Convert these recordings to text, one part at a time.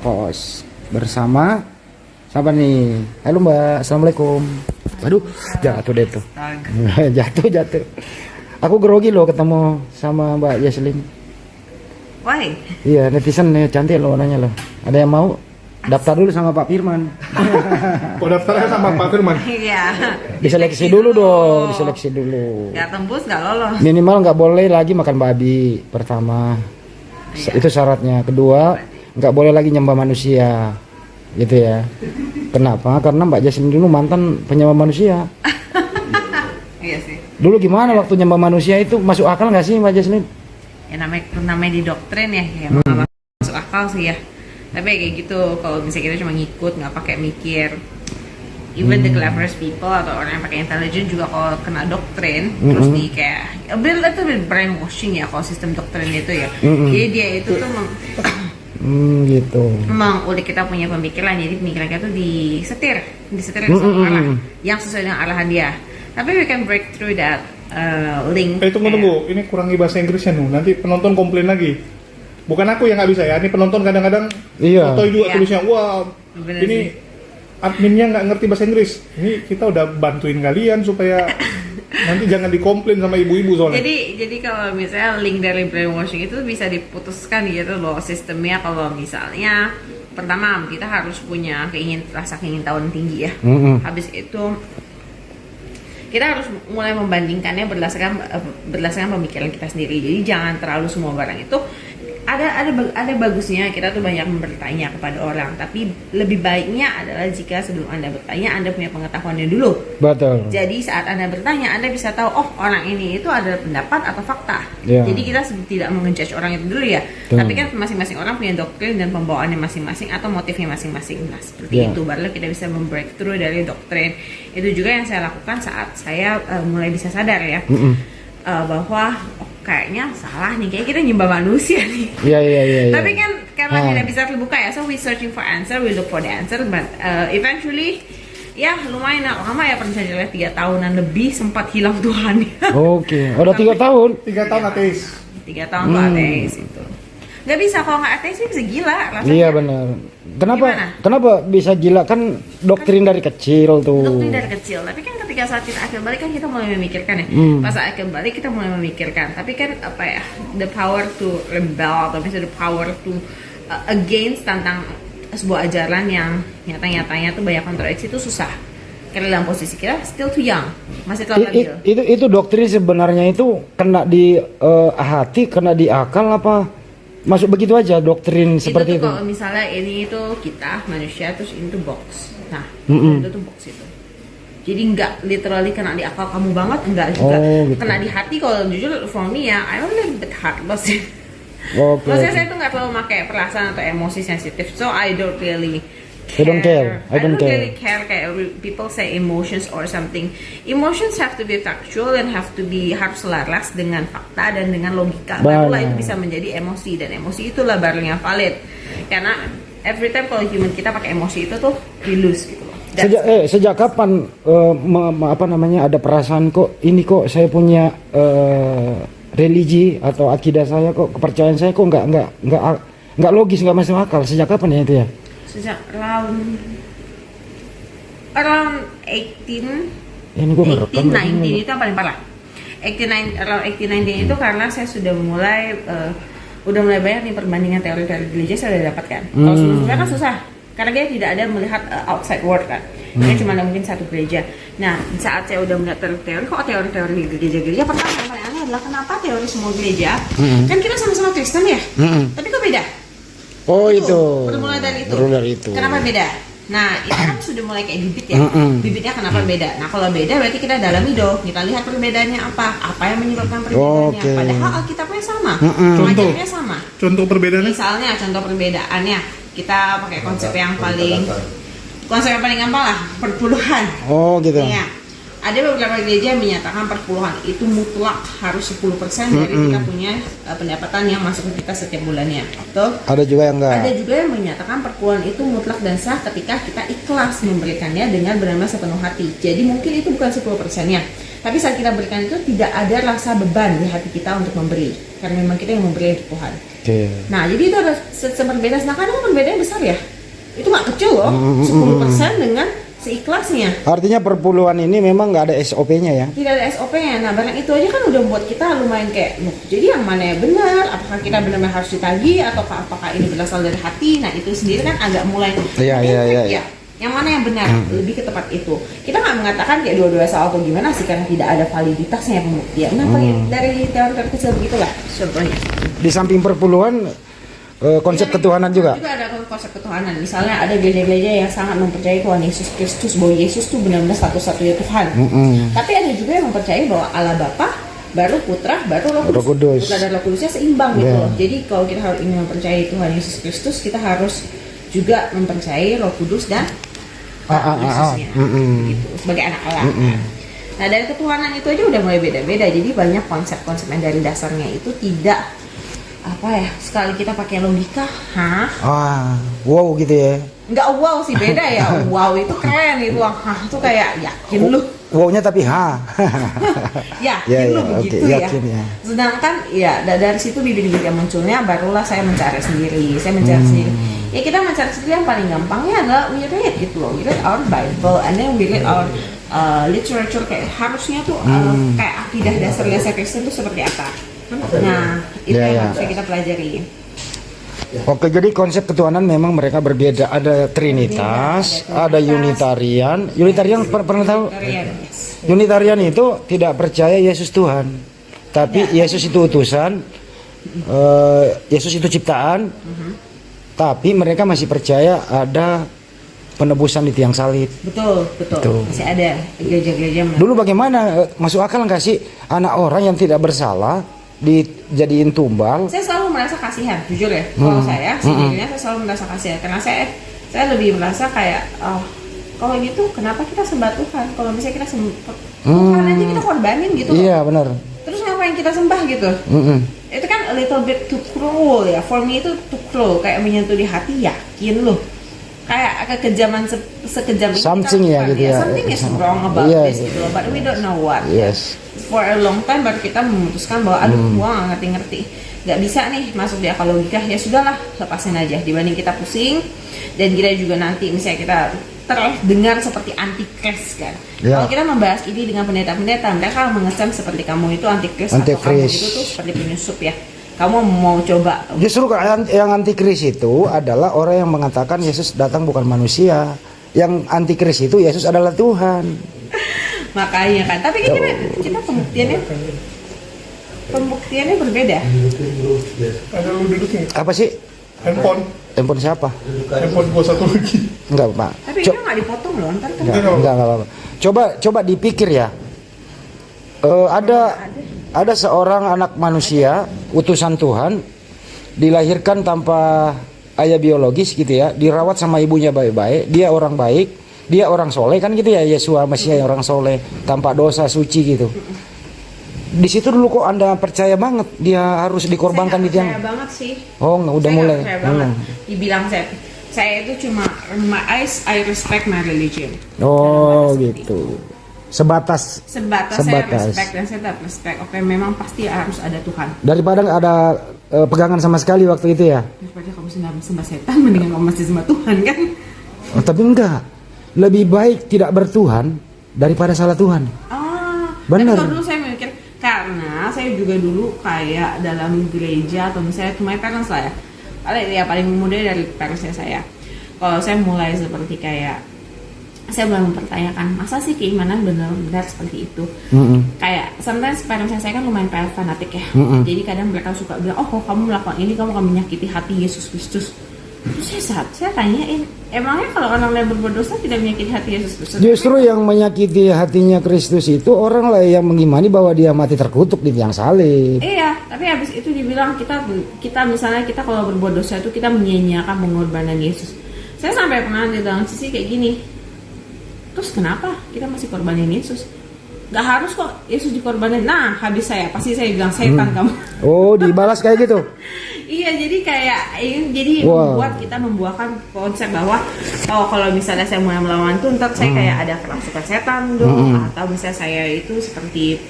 Pos bersama siapa nih? Halo Mbak, assalamualaikum. Waduh, jatuh deh tuh. jatuh. Aku grogi loh ketemu sama Mbak Jesslyn. Why? Iya, netizen nih cantik loh nanya loh. Ada yang mau daftar dulu sama Pak Firman? Kok daftarnya sama Pak Firman? Iya. Diseleksi dulu dong, diseleksi dulu. Nggak tembus, nggak lolos. Minimal nggak boleh lagi makan babi pertama. Iya. Itu syaratnya. Kedua, nggak boleh lagi nyembah manusia, gitu ya. Kenapa? Karena Mbak Jesslyn dulu mantan penyembah manusia. Iya sih. Dulu gimana waktu nyembah manusia itu masuk akal nggak sih Mbak Jesslyn? Ya namanya di doktrin ya emang nggak masuk akal sih ya. Tapi ya kayak gitu, kalau misalnya kita cuma ngikut nggak pakai mikir, even the cleverest people atau orang yang pakai intelligence juga kalau kena doktrin terus di kayak a little bit brainwashing ya kalau sistem doktrin itu ya. Jadi dia itu tuh Gitu. mengulik kita punya pemikiran, jadi pemikiran kita tuh disetir ke suatu arah yang sesuai dengan arahan dia. Tapi we can break through that link. Tunggu, ini kurangi bahasa Inggrisnya nu. Nanti penonton komplain lagi. Bukan aku yang nggak bisa ya, ini penonton kadang-kadang foto juga tulisnya, wah Bener ini sih. adminnya nggak ngerti bahasa Inggris. Ini kita udah bantuin kalian supaya nanti jangan dikomplain sama ibu-ibu soalnya. Jadi kalau misalnya link dari brainwashing itu bisa diputuskan gitu loh sistemnya. Kalau misalnya pertama kita harus punya rasa keingintahuan tinggi ya. Habis itu kita harus mulai membandingkannya berdasarkan pemikiran kita sendiri. Jadi jangan terlalu semua barang itu ada bagusnya kita tuh banyak bertanya kepada orang, tapi lebih baiknya adalah jika sebelum Anda bertanya Anda punya pengetahuannya dulu. Betul. Jadi saat Anda bertanya Anda bisa tahu oh orang ini itu adalah pendapat atau fakta. Yeah. Jadi kita tidak mengejudge orang itu dulu ya. Tapi kan masing-masing orang punya doktrin dan pembawaannya masing-masing atau motifnya masing-masing. Nah seperti itu baru kita bisa membreakthrough dari doktrin. Itu juga yang saya lakukan saat saya mulai bisa sadar ya. Bahwa kayaknya salah nih, kayak kita nyembah manusia nih. Iya. Tapi kan karena tidak bisa terbuka ya, so we searching for answer, we look for the answer, but eventually ya lumayan lama ya, pernah saya 3 tahunan lebih sempat hilang Tuhan. Oke, udah 3 tahun. 3 tahun ateis. 3 tahun tuh ateis itu. Nggak bisa, kalau nggak ateis bisa gila rasanya. Iya benar. Gimana? Kenapa bisa gila, kan doktrin dari kecil tuh. Doktrin dari kecil, tapi kan ketika saat kita akhir balik kan kita mulai memikirkan ya. Pas akhir balik kita mulai memikirkan, tapi kan apa ya, the power to rebel atau misalnya the power to against tentang sebuah ajaran yang nyata-nyatanya tuh banyak kontradiksi itu susah. Karena dalam posisi kita still too young, masih terlalu labil. Itu doktrin sebenarnya itu kena di hati, kena di akal apa? Masuk begitu aja doktrin seperti itu. Kalau misalnya ini itu kita manusia terus ini tuh box. Nah, itu tuh box itu. Jadi nggak literally kena di akal kamu banget, enggak juga. Gitu. Kena di hati, kalau jujur for me ya, I'm a little bit heartless. Maksudnya saya tuh nggak terlalu pakai perasaan atau emosi sensitif, so I don't really care. I don't really care kayak people say emotions or something. Emotions have to be factual and harus selaras dengan fakta dan dengan logika. Barulah itu bisa menjadi emosi, dan emosi itulah barunya valid. Karena every time kalau human kita pakai emosi itu tuh we lose gitu loh. Sejak kapan ada perasaan kok ini kok saya punya religi atau akidah saya kok, kepercayaan saya kok nggak logis, nggak masuk akal? Sejak kapan ya itu ya? Sejak around 18 19 itu yang paling parah. 18 itu karena saya sudah mulai banyak nih perbandingan teori-teori gereja saya udah dapatkan. Kalau sebelumnya kan susah karena dia tidak ada melihat outside world kan. Dia cuma ada mungkin satu gereja. Nah, saat saya udah melihat teori-teori, kok teori-teori gereja-gereja, pertama yang paling aneh adalah kenapa teori semua gereja kan kita sama-sama Kristen ya, tapi kok beda? Itu bermula dari itu. Kenapa beda? Nah, itu kan sudah mulai kayak bibit ya. Bibitnya kenapa beda? Nah, kalau beda berarti kita dalami dong. Kita lihat perbedaannya apa yang menyebabkan perbedaannya. Padahal Alkitabnya sama, ajarannya sama. Contoh perbedaannya? Misalnya contoh perbedaannya, kita pakai konsep yang paling gampang lah, perpuluhan. Gitu. Ya. Ada beberapa gereja yang menyatakan perpuluhan itu mutlak harus 10% dari kita punya pendapatan yang masuk ke kita setiap bulannya. Betul? Ada juga yang enggak. Ada juga yang menyatakan perpuluhan itu mutlak dan sah ketika kita ikhlas memberikannya dengan benar-benar sepenuh hati. Jadi mungkin itu bukan 10%-nya. Tapi saat kita berikan itu tidak ada rasa beban di hati kita untuk memberi. karena memang kita yang memberi dari Tuhan. Oke. Nah, jadi itu ada perbedaan. Nah, kadang perbedaannya besar ya. Itu nggak kecil loh, 10% dengan seikhlasnya. Artinya perpuluhan ini memang nggak ada SOP-nya ya? Tidak ada SOP-nya. Nah, barang itu aja kan udah membuat kita lumayan kayak, loh, jadi yang mana yang benar? Apakah kita benar-benar harus ditagih atau apakah ini berasal dari hati? Nah, itu sendiri kan agak mulai. Iya. Yang mana yang benar? Lebih ke tepat itu. Kita nggak mengatakan kayak dua-dua salah atau gimana sih, karena tidak ada validitasnya pembuktian. Nah, dari teori kecil begitulah contohnya. Di samping perpuluhan, konsep ketuhanan juga. Ada konsep ketuhanan. Misalnya ada gereja-gereja yang sangat mempercayai Tuhan Yesus Kristus, bahwa Yesus itu benar-benar satu-satunya Tuhan. Tapi ada juga yang mempercayai bahwa Allah Bapa, baru Putra, baru Roh Kudus. Putra dan Roh Kudusnya seimbang gitu loh. Jadi kalau kita harus ingin mempercayai Tuhan Yesus Kristus, kita harus juga mempercayai Roh Kudus dan Yesusnya, gitu, sebagai anak Allah. Nah, dari ketuhanan itu aja udah mulai beda-beda. Jadi banyak konsep-konsep yang dari dasarnya itu tidak sekali kita pakai logika, wow gitu ya. Nggak wow sih, beda ya. Wow itu keren, itu itu kayak yakin lu. Wow-nya tapi yakin lu begitu okay, ya. Yakin, ya. Sedangkan ya dari situ bibit-bibit yang munculnya, barulah saya mencari sendiri. Ya kita mencari sendiri yang paling gampangnya adalah we read gitu loh. We read our Bible and then we read our literature, kayak harusnya tuh kayak akidah dasar Kristen itu seperti apa. Nah, itu yang harus kita pelajari. Oke, jadi konsep ketuhanan memang mereka berbeda. Ada Trinitas, ada Unitarian. Unitarian pernah tahu? Unitarian itu tidak percaya Yesus Tuhan, tapi Yesus itu utusan, Yesus itu ciptaan, tapi mereka masih percaya ada penebusan di tiang salib. Betul. Masih ada gereja-gereja. Dulu bagaimana? Masuk akal nggak sih anak orang yang tidak bersalah dijadiin tumbal? Saya selalu merasa kasihan, jujur ya. Kalau saya sendirinya saya selalu merasa kasihan, karena saya lebih merasa kayak, kalau gitu kenapa kita sembah Tuhan? Kalau misalnya kita sembah Tuhan aja kita korbanin gitu. Iya benar. Terus ngapain kita sembah gitu? Itu kan a little bit too cruel ya. For me itu too cruel, kayak menyentuh di hati. Yakin loh, kayak kekejaman sekejam itu. Something ya gitu ya. Something is wrong about this gitu, but we don't know what. Yes. For a long time baru kita memutuskan bahwa aduh gua nggak ngerti-ngerti, nggak bisa nih masuk di akal logika, ya sudahlah lepasin aja, dibanding kita pusing dan kita juga nanti misalnya kita terdengar seperti antikris kan. Kalau kita membahas ini dengan pendeta-pendeta, mereka mengecam seperti kamu itu antikris atau kamu itu tuh seperti penyusup ya. Kamu mau coba. Justru yang antikris itu adalah orang yang mengatakan Yesus datang bukan manusia. Yang antikris itu Yesus adalah Tuhan. Makanya kan, tapi kita pembuktiannya berbeda. Ada lu duduknya. Apa sih? Handphone siapa? Handphone gua satu lagi. Enggak, Pak. Tapi itu nggak dipotong loh, ntar kan. Enggak apa-apa. Coba dipikir ya. Ada seorang anak manusia, utusan Tuhan, dilahirkan tanpa ayah biologis gitu ya, dirawat sama ibunya baik-baik, dia orang baik. Dia orang soleh kan gitu ya, Yesua Mesias orang soleh, tanpa dosa, suci gitu. Di situ dulu kok Anda percaya banget dia harus dikorbankan di tiang? Saya banget sih. Oh, udah mulai. Dibilang saya itu cuma I respect my religion. Oh, gitu. Sebatas. Saya respect dan saya tetap respect. Oke, memang pasti harus ada Tuhan. Daripada nggak ada pegangan sama sekali waktu itu ya. Daripada kamu sembah setan, mendingan kamu masih sembah Tuhan kan? Oh, tapi enggak. Lebih baik tidak bertuhan daripada salah Tuhan. Benar. Tapi kalau dulu saya mikir, karena saya juga dulu kayak dalam gereja atau misalnya to my parents lah ya, paling muda dari parentsnya saya. Kalau saya mulai seperti kayak, saya mulai mempertanyakan, masa sih keimanan benar-benar seperti itu? Kayak sometimes parents saya kan lumayan fanatik ya. Jadi kadang mereka suka bilang, oh kalau kamu melakukan ini kamu akan menyakiti hati Yesus Kristus. Terus saya tanyain, emangnya kalau orang lain berbuat dosa tidak menyakiti hati Yesus Kristus? Justru yang menyakiti hatinya Kristus itu orang lain yang mengimani bahwa dia mati terkutuk di tiang salib. Iya, tapi habis itu dibilang kita misalnya kita kalau berbuat dosa itu kita menyia-nyiakan pengorbanan Yesus. Saya sampai pernah di dalam sisi kayak gini. Terus kenapa kita masih korbanin Yesus? Gak harus kok Yesus dikorbanin. Nah, habis pasti saya bilang setan kamu. Oh, dibalas kayak gitu. Iya, jadi membuat kita membuahkan konsep bahwa kalau misalnya saya mulai melawan itu ntar saya kayak ada kerasukan setan dong, atau misalnya saya itu seperti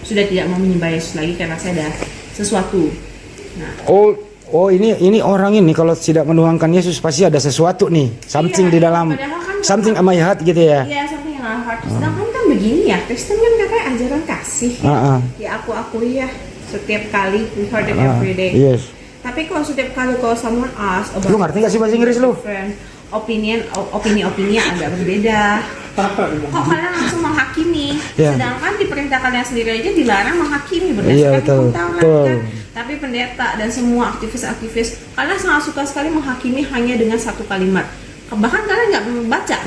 sudah tidak mau menyembah Yesus lagi karena saya sesuatu. Nah, Oh ini orang ini kalau tidak menuangkan Yesus pasti ada sesuatu nih, something di dalam, padahal kan something my heart gitu ya. iya, something in our heart. Sedangkan kan begini ya, Kristen kan katanya ajaran kasih. Ya aku akui ya, setiap kali we heard it every day. Yes. Tapi kalau setiap kali kalau someone ask about Lu ngerti gak sih bahasa Inggris lu? opini agak berbeda. Kok kalian langsung menghakimi? Yeah. Sedangkan di perintah kalian sendiri aja dilarang menghakimi Iya, berdasarkan betul, hukum Taurat betul. kan. Tapi pendeta dan semua aktivis-aktivis kalian sangat suka sekali menghakimi hanya dengan satu kalimat. Bahkan kalian nggak membaca.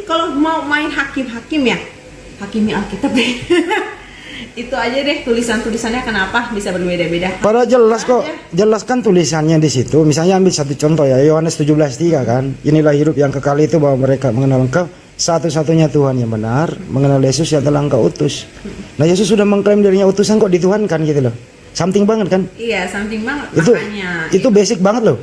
Kalau mau main hakim-hakim ya, hakimi Alkitab deh. Itu aja deh tulisan-tulisannya kenapa bisa berbeda-beda. Padahal jelas kok, jelas kan tulisannya di situ. Misalnya ambil satu contoh ya, Yohanes 17:3 kan. Inilah hidup yang kekal itu bahwa mereka mengenal Engkau satu-satunya Tuhan yang benar, mengenal Yesus yang telah Engkau utus. Nah, Yesus sudah mengklaim dirinya utusan kok dituhankan gitu loh. Something banget kan? Iya, something banget. Makanya itu basic banget loh.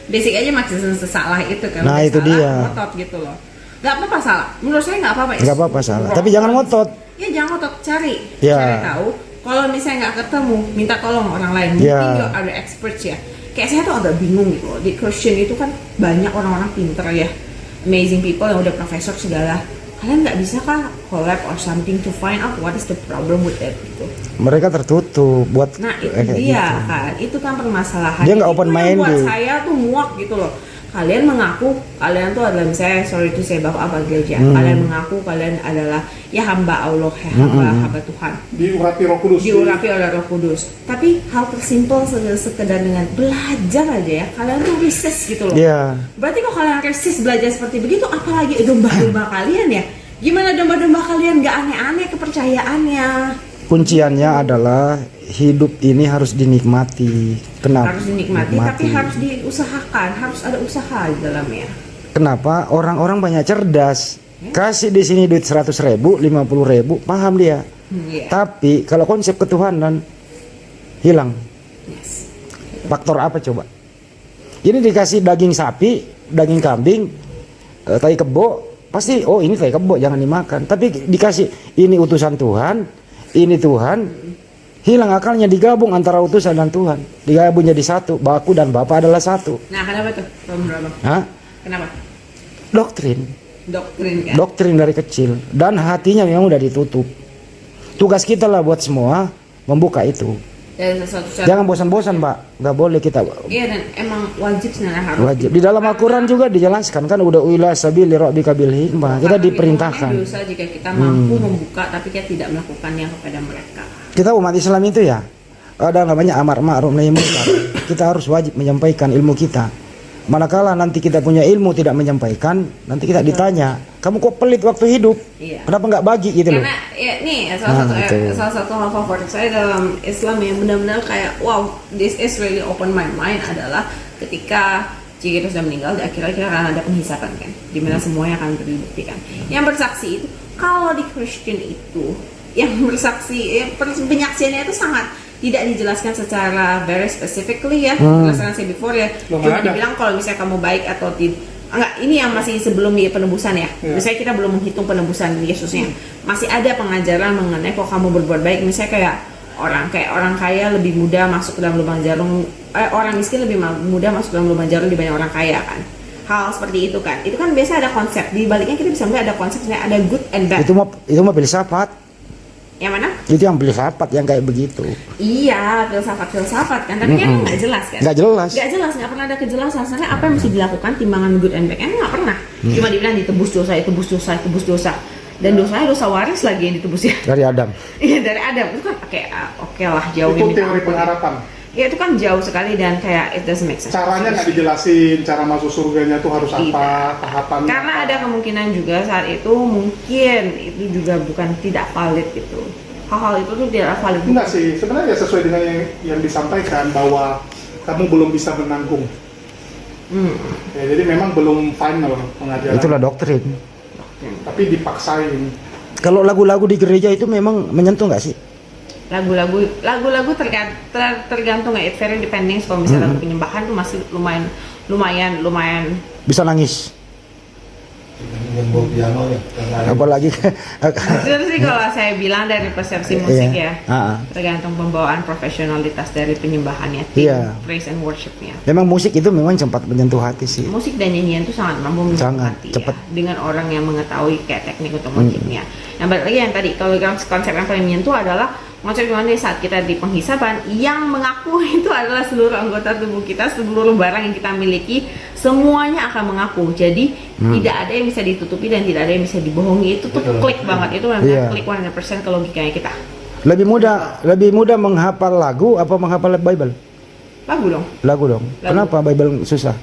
Basic aja maksudnya salah itu kan. Nah, itu salah, dia. ngotot gitu loh. Gak apa-apa salah. Menurut saya gak apa-apa ya. Gak apa-apa salah. Tapi jangan ngotot. Ya jangan ngotot, cari. Ya. Cari tahu. Kalau misalnya nggak ketemu, minta tolong orang lain. Ya. Mungkin ada experts ya. Kayak saya tuh agak bingung gitu loh. Di Christian itu kan banyak orang-orang pinter ya. Amazing people yang udah profesor segala. Kalian nggak bisa kah collab or something to find out what is the problem with that gitu. Mereka tertutup buat Nah itu kayak dia gitu. kan, itu kan permasalahan. Dia nggak open minded. Buat saya tuh muak gitu loh. Kalian mengaku kalian tuh adalah, misalnya sorry to say bapak apa gereja. Kalian mengaku kalian adalah ya hamba Allah, ya hamba Tuhan. Diurapi Roh Kudus. Diurapi oleh Roh Kudus. Tapi hal tersimpel sekedar dengan belajar aja ya. Kalian tuh resist gitu loh. Iya. Berarti kalau kalian resist belajar seperti begitu, apalagi domba-domba kalian ya? Gimana domba-domba kalian gak aneh-aneh kepercayaannya? Kunciannya adalah hidup ini harus dinikmati. Kenapa? Harus dinikmati, tapi harus diusahakan, harus ada usaha di dalamnya. Kenapa? Orang-orang banyak cerdas. Kasih di sini duit 100.000, 50.000, paham dia. Iya. Tapi kalau konsep ketuhanan hilang. Yes. Faktor apa coba? Ini dikasih daging sapi, daging kambing, tai kebo, pasti oh ini tai kebo jangan dimakan. Tapi dikasih ini utusan Tuhan, ini Tuhan, hilang akalnya, digabung antara utusan dan Tuhan, digabung jadi satu. Aku dan Bapa adalah satu. Nah kenapa tuh? Hah? Kenapa? Doktrin kan? Doktrin dari kecil, dan hatinya memang udah ditutup. Tugas kita lah buat semua membuka itu. Dari sesuatu cara. Jangan bosan-bosan, Pak. Nggak boleh kita. Iya, dan emang wajib sebenarnya harus. Wajib. Di dalam Al-Quran juga dijelaskan kan, udah uila sabili rabbika bil hikmah. Kita diperintahkan. Dosa jika kita mampu membuka tapi kita tidak melakukannya kepada mereka. Kita umat Islam itu ya, ada namanya amar ma'ruf nahi munkar. Kita harus wajib menyampaikan ilmu kita. Manakala nanti kita punya ilmu tidak menyampaikan, nanti kita ditanya, kamu kok pelit waktu hidup? Iya. Kenapa nggak bagi gitu loh? Karena ya, nih salah satu hal favorit saya dalam Islam yang benar-benar kayak wow, this is really open my mind adalah ketika jika kita sudah meninggal, di akhirnya kita akan ada penghisapan kan, dimana semuanya akan dibuktikan. Yang bersaksi itu, kalau di Christian itu, yang bersaksi, penyaksiannya itu sangat tidak dijelaskan secara very specifically ya, berdasarkan saya before ya. Cuma dibilang kalau misalnya kamu baik atau tidak. Enggak, ini yang masih sebelum penebusan ya. Misalnya kita belum menghitung penebusan Yesusnya. Masih ada pengajaran mengenai kalau kamu berbuat baik, misalnya kayak orang kaya lebih mudah masuk ke dalam lubang jarum, orang miskin lebih mudah masuk ke dalam lubang jarum dibanding orang kaya kan. Hal seperti itu kan. Itu kan biasa ada konsep. Di baliknya kita bisa melihat ada konsep, ada good and bad. Itu mau filsafat. Yang mana? Itu yang filsafat yang kayak begitu. Iya, filsafat kan. Tapi kan nggak jelas kan? Nggak jelas. Nggak jelas, nggak pernah ada kejelasan. Soalnya apa yang mesti dilakukan timbangan good and bad? Nggak pernah. Cuma dibilang ditebus dosa. Dan dosanya dosa waris lagi yang ditebus ya. Dari Adam. Iya, dari Adam. Itu kan oke lah jauh. Itu teori pengharapan. Ya itu kan jauh sekali dan kayak it doesn't make sense. Caranya nggak dijelasin, cara masuk surganya tuh harus apa, tahapannya. Karena ada kemungkinan juga saat itu mungkin itu juga bukan tidak valid gitu. Hal-hal itu tuh tidak valid. Enggak sih, sebenarnya sesuai dengan yang disampaikan bahwa kamu belum bisa menanggung. Ya, jadi memang belum final pengajaran. Itulah doktrin. Tapi dipaksain. Kalau lagu-lagu di gereja itu memang menyentuh nggak sih? Lagu-lagu tergantung ya, it very depending. Kalau misalnya lagu penyembahan tuh masih lumayan Bisa nangis. yang bawa piano ya. Apalagi Itu sih kalau saya bilang dari persepsi musik ya, Ah, ah. tergantung pembawaan profesionalitas dari penyembahannya, tim, Iya. praise and worshipnya. Memang musik itu memang sempat menyentuh hati sih. Musik dan nyanyian itu sangat mampu menyentuh Sangat, hati cepet. ya, dengan orang yang mengetahui kayak teknik untuk musiknya. Nah balik lagi yang tadi, kalau konsep yang paling menyentuh adalah konsep dimana saat kita di penghisapan, yang mengaku itu adalah seluruh anggota tubuh kita, seluruh barang yang kita miliki, semuanya akan mengaku. Jadi tidak ada yang bisa ditutupi dan tidak ada yang bisa dibohongi. Itu tuh klik banget, itu Iya. benar klik 100% ke logikanya kita. Lebih mudah menghafal lagu apa menghafal Bible? Lagu dong. Lagu dong. Kenapa Bible susah?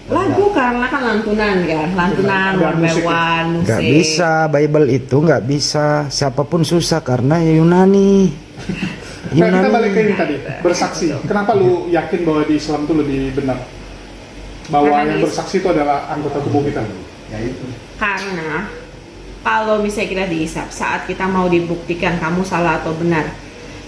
Lagu karena kan lantunan kan, lantunan, Ada one by musik ya? one, musik. Nggak bisa, Bible itu nggak bisa. Siapapun susah karena Yunani. Nah, kita balik ke ini tadi, bersaksi. Kenapa lu yakin bahwa di Islam itu lebih benar? Bahwa Karena yang di- bersaksi itu adalah anggota tubuh kita. Ya itu. Karena kalau misalnya kita dihisap saat kita mau dibuktikan kamu salah atau benar,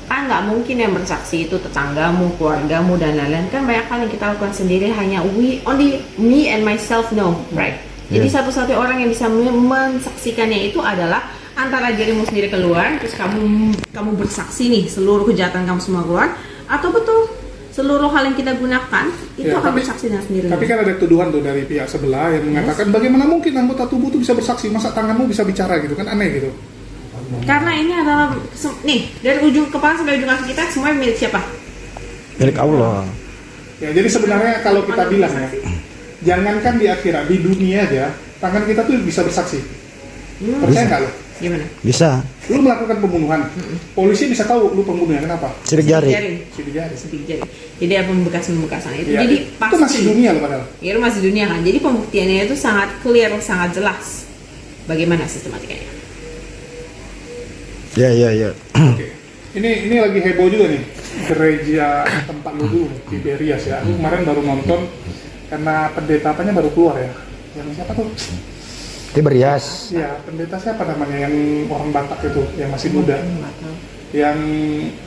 kan nggak mungkin yang bersaksi itu tetanggamu, keluargamu dan lain-lain. Kan banyak hal yang kita lakukan sendiri, hanya only me and myself know, right? Jadi satu-satunya orang yang bisa mensaksikannya itu adalah antara dirimu sendiri keluar, terus kamu bersaksi nih seluruh kejahatan kamu semua keluar, atau betul seluruh hal yang kita gunakan itu Ya, akan bersaksi dengan sendirinya. Tapi kan ada tuduhan tuh dari pihak sebelah yang mengatakan bagaimana mungkin anggota tubuh itu bisa bersaksi, masa tanganmu bisa bicara gitu kan, aneh gitu. Karena ini adalah nih dari ujung kepala sampai ujung kaki kita semua milik siapa? Milik Allah. Ya, jadi sebenarnya kalau kita bilang ya, jangankan di akhirat, di dunia aja, tangan kita tuh bisa bersaksi. Percaya nggak lo? Gimana? Bisa. Lu melakukan pembunuhan, polisi bisa tahu lu pembunuhnya, kenapa? Sidik jari. Sidik jari. Sidik jari. Jadi ada pembekas-pembekasan itu. Ya, Jadi itu pasti. masih dunia loh padahal. Ya, itu masih dunia kan. Jadi pembuktiannya itu sangat clear, sangat jelas. Bagaimana sistematikanya? Ya, ya, ya. Oke. Ini lagi heboh juga nih, gereja tempat lu dulu, Tiberias ya. Aku kemarin baru nonton karena pendeta apanya baru keluar ya. Yang siapa tuh? Tiberias. Ya, pendeta siapa namanya yang orang Batak itu, yang masih muda. Yang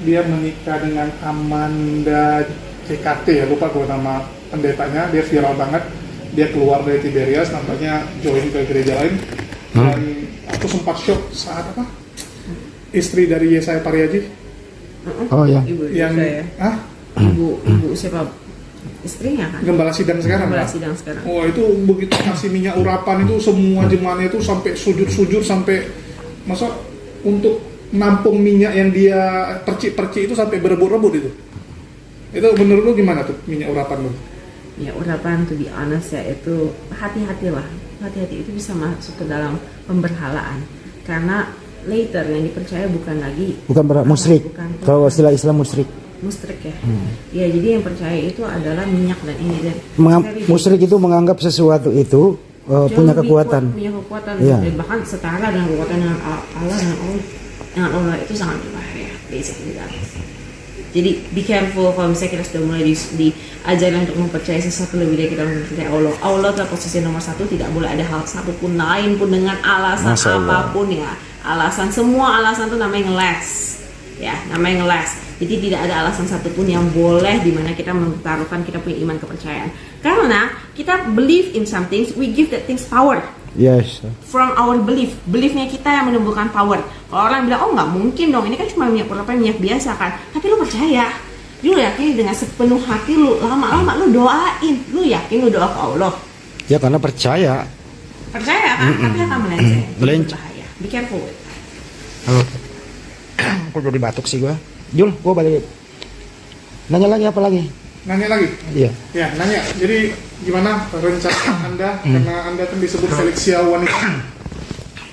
dia menikah dengan Amanda CKT ya, lupa gue nama pendetanya, dia viral banget. Dia keluar dari Tiberias, nampaknya join ke gereja lain. Dan aku sempat shock saat apa? Istri dari Yesaya Pariaji Oh ya. Ibu yang saya. Ibu siapa? Istrinya kan? gembala sidang sekarang. Gembala Pak. sidang sekarang. Oh itu begitu kasih minyak urapan itu semua jemaatnya itu sampai sujud-sujud sampai masa untuk nampung minyak yang dia percik-percik itu sampai berebut-rebut itu. Itu menurut lu gimana tuh minyak urapan lu? Ya urapan to be honest ya itu hati-hatilah. Hati-hati itu bisa masuk ke dalam pemberhalaan. Karena later yang dipercaya bukan lagi Bukan musyrik. bukan Kalau istilah Islam musyrik. musrik ya. Ya jadi yang percaya itu adalah minyak dan ini dan Musyrik itu menganggap sesuatu itu punya kekuatan. punya kekuatan Iya. dan bahkan setara dengan kekuatan dengan Allah dengan Allah itu sangat berbahaya basically guys. Jadi be careful kalau misalnya kita sudah mulai diajarin untuk mempercayai sesuatu lebih dari kita mempercayai Allah. Allah adalah posisi nomor satu, tidak boleh ada hal satupun lain pun dengan alasan Masya Allah. apapun ya. Alasan semua alasan itu namanya ngeles. Ya, namanya ngeles. Jadi tidak ada alasan satupun yang boleh di mana kita mentaruhkan kita punya iman kepercayaan. Karena kita believe in something, we give that things power. Yes. From our beliefnya kita yang menumbuhkan power. Kalau orang bilang, oh nggak mungkin dong, ini kan cuma minyak urapan, minyak biasa kan. Tapi lu percaya, lu yakin dengan sepenuh hati lu, lama-lama lu doain, lu yakin lu doa ke Allah. Ya karena percaya. Percaya kan, tapi akan melenceng. Itu Melenceng. berbahaya. Be careful with that. Halo. Kok jadi batuk sih gua? Jul, gua balik. Nanya lagi apa lagi? Nanya lagi? Iya. Ya, nanya. Jadi gimana rencana Anda karena Anda kan disebut Felixia wanita?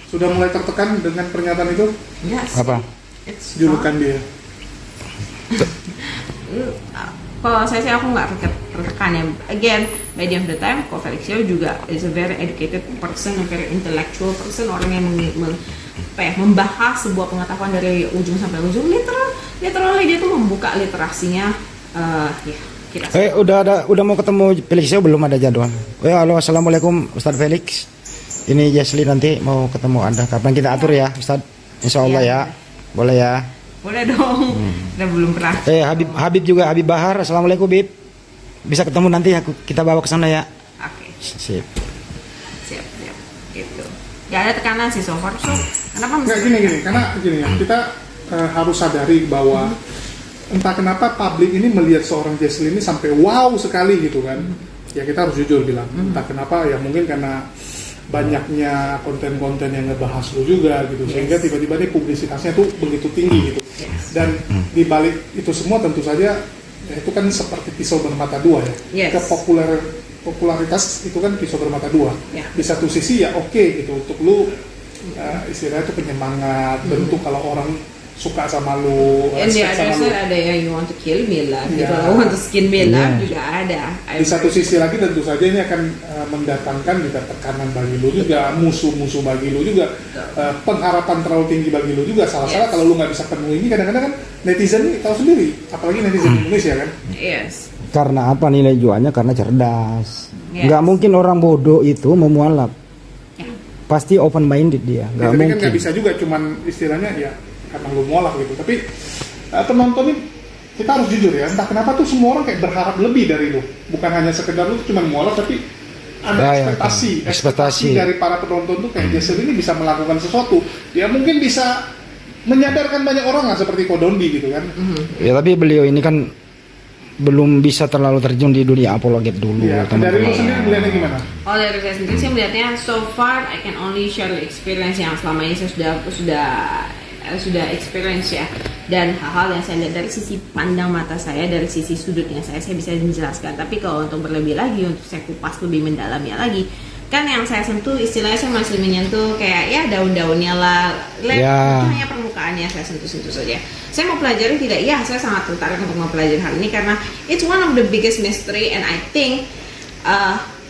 Sudah mulai tertekan dengan pernyataan itu? Yes. Apa? It's Julukan dia. Kalau saya sih aku nggak tertekan ya. Again, by the end of the time, Ko Felixio juga is a very educated person, a very intellectual person, orang yang membahas sebuah pengetahuan dari ujung sampai ujung. Literally dia tuh membuka literasinya. Ya, kita. Udah mau ketemu Felixio belum ada jadwal. Halo, assalamualaikum Ustadz Felix. Ini Jesli nanti mau ketemu Anda. Kapan kita atur ya, Ustadz? Insya Allah ya. Boleh ya. Boleh dong. Udah belum pernah. Habib juga, Habib Bahar. Assalamualaikum, Bib. Bisa ketemu nanti kita bawa ke sana ya. Oke. Sip. Siap. gitu. Gak ada tekanan sih so far. So kenapa Nggak, gini karena gini ya, kita harus sadari bahwa entah kenapa publik ini melihat seorang Jesslyn ini sampai wow sekali gitu kan. Ya kita harus jujur bilang, entah kenapa ya mungkin karena banyaknya konten-konten yang ngebahas lu juga gitu, sehingga tiba-tiba nih publisitasnya tuh begitu tinggi gitu. Dan di balik itu semua tentu saja ya itu kan seperti pisau bermata dua ya. Popularitas itu kan pisau bermata dua. Di satu sisi ya oke gitu untuk lu istilahnya itu penyemangat, bentuk kalau orang suka sama lu, and the respect other sama lu. side ada yang you want to kill me lah, Iya. kalau want to skin me lah juga ada. Di satu sisi lagi tentu saja ini akan mendatangkan juga tekanan bagi lu juga, musuh-musuh bagi lu juga, pengharapan terlalu tinggi bagi lu juga. Salah-salah kalau lu nggak bisa penuhi ini, kadang-kadang kan netizen ini tahu sendiri, apalagi netizen Indonesia kan. Yes. Karena apa nilai jualnya? Karena cerdas. Yes. Nggak mungkin orang bodoh itu memualaf. Pasti open minded dia. Ya, Nggak tapi mungkin. kan nggak bisa juga cuman istilahnya ya karena lu mualaf gitu. Tapi penonton ini kita harus jujur ya, entah kenapa tuh semua orang kayak berharap lebih dari lu. Bukan hanya sekedar lu cuma mualaf, tapi ada ekspektasi dari para penonton tuh kayak Jesslyn ini bisa melakukan sesuatu. Ya mungkin bisa menyadarkan banyak orang lah seperti Kodondi gitu kan. Ya tapi beliau ini kan belum bisa terlalu terjun di dunia apologet dulu. Ya, dari lu sendiri melihatnya gimana? Oh, dari saya sendiri saya melihatnya so far I can only share the experience yang selama ini saya sudah experience ya, dan hal-hal yang saya lihat dari sisi pandang mata saya, dari sisi sudutnya saya bisa menjelaskan. Tapi kalau untuk berlebih lagi, untuk saya kupas lebih mendalamnya lagi, kan yang saya sentuh istilahnya saya masih menyentuh kayak ya daun-daunnya lah, hanya permukaannya saya sentuh-sentuh saja. Saya mau pelajari tidak? Ya, saya sangat tertarik untuk mempelajari hal ini karena it's one of the biggest mystery, and I think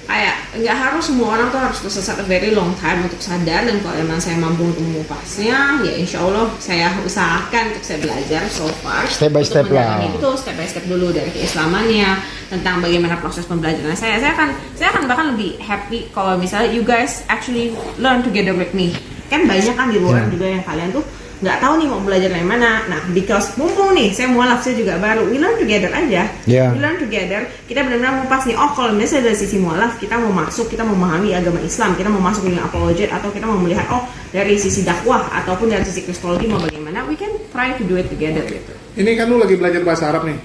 kayak nggak harus semua orang tuh harus tersesat a very long time untuk sadar, dan kalau emang saya mampu untuk mengupasnya, ya insya Allah saya usahakan untuk saya belajar so far step by step lah. Itu step by step dulu dari keislamannya, tentang bagaimana proses pembelajaran saya akan bahkan lebih happy kalau misalnya you guys actually learn together with me. Kan banyak kan di luar juga yang kalian tuh nggak tahu nih mau belajar dari mana. Nah, because mumpung nih saya mualaf, saya juga baru, we learn together aja. We learn together, kita benar-benar mengupas nih, oh kalau misalnya dari sisi mualaf kita mau masuk, kita mau memahami agama Islam, kita mau masuk dunia apologet, atau kita mau melihat oh dari sisi dakwah ataupun dari sisi kristologi mau bagaimana, we can try to do it together gitu. Ini kan lu lagi belajar bahasa Arab nih.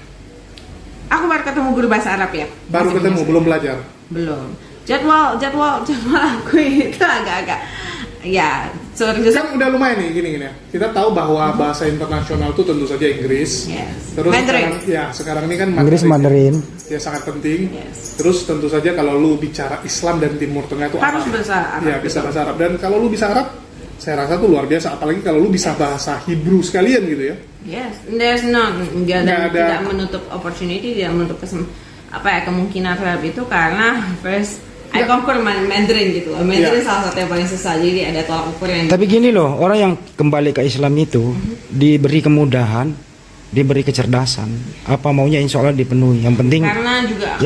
Aku baru ketemu guru bahasa Arab ya. Baru ketemu, belum belajar. Belum. Jadwal aku itu agak-agak ya, kan udah lumayan nih gini ya. Kita tahu bahwa bahasa internasional itu tentu saja Inggris. Terus sekarang ini kan Mandarin. Ya sangat penting. Terus tentu saja kalau lu bicara Islam dan Timur Tengah itu harus bahasa Arab. Ya, bisa bahasa Arab. Dan kalau lu bisa Arab, saya rasa tuh luar biasa. Apalagi kalau lu bisa bahasa Hebrew sekalian gitu ya. Yes, there's tidak menutup opportunity, tidak menutup kemungkinan terhadap itu, karena first I conquer Mandarin gitu. Mandarin salah satu yang paling susah, jadi ada tolak ukur yang. Tapi gini loh, orang yang kembali ke Islam itu diberi kemudahan, diberi kecerdasan, apa maunya insya Allah dipenuhi. Yang penting karena juga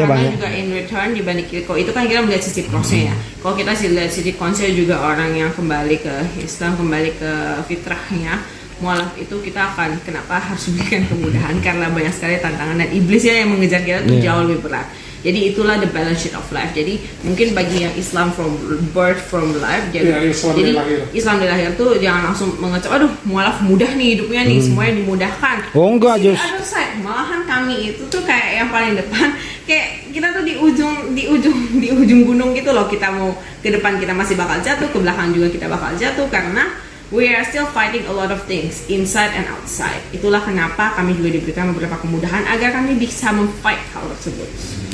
in return dibanding kok itu kan kita melihat sisi prosnya ya. Kalau kita lihat sisi konsep juga orang yang kembali ke Islam, kembali ke fitrahnya, mualaf itu kita akan kenapa harus berikan kemudahan, karena banyak sekali tantangan dan iblisnya yang mengejar kita itu jauh lebih berat. Jadi itulah the balance sheet of life. Jadi mungkin bagi yang Islam from birth from life, jadi Islam dari lahir tuh jangan langsung mengecap, aduh mualaf mudah nih hidupnya nih, semuanya dimudahkan. Oh enggak, malahan kami itu tuh kayak yang paling depan, kayak kita tuh di ujung gunung gitu loh. Kita mau ke depan kita masih bakal jatuh, ke belakang juga kita bakal jatuh, karena we are still fighting a lot of things inside and outside. Itulah kenapa kami juga diberikan beberapa kemudahan agar kami bisa memfight hal tersebut.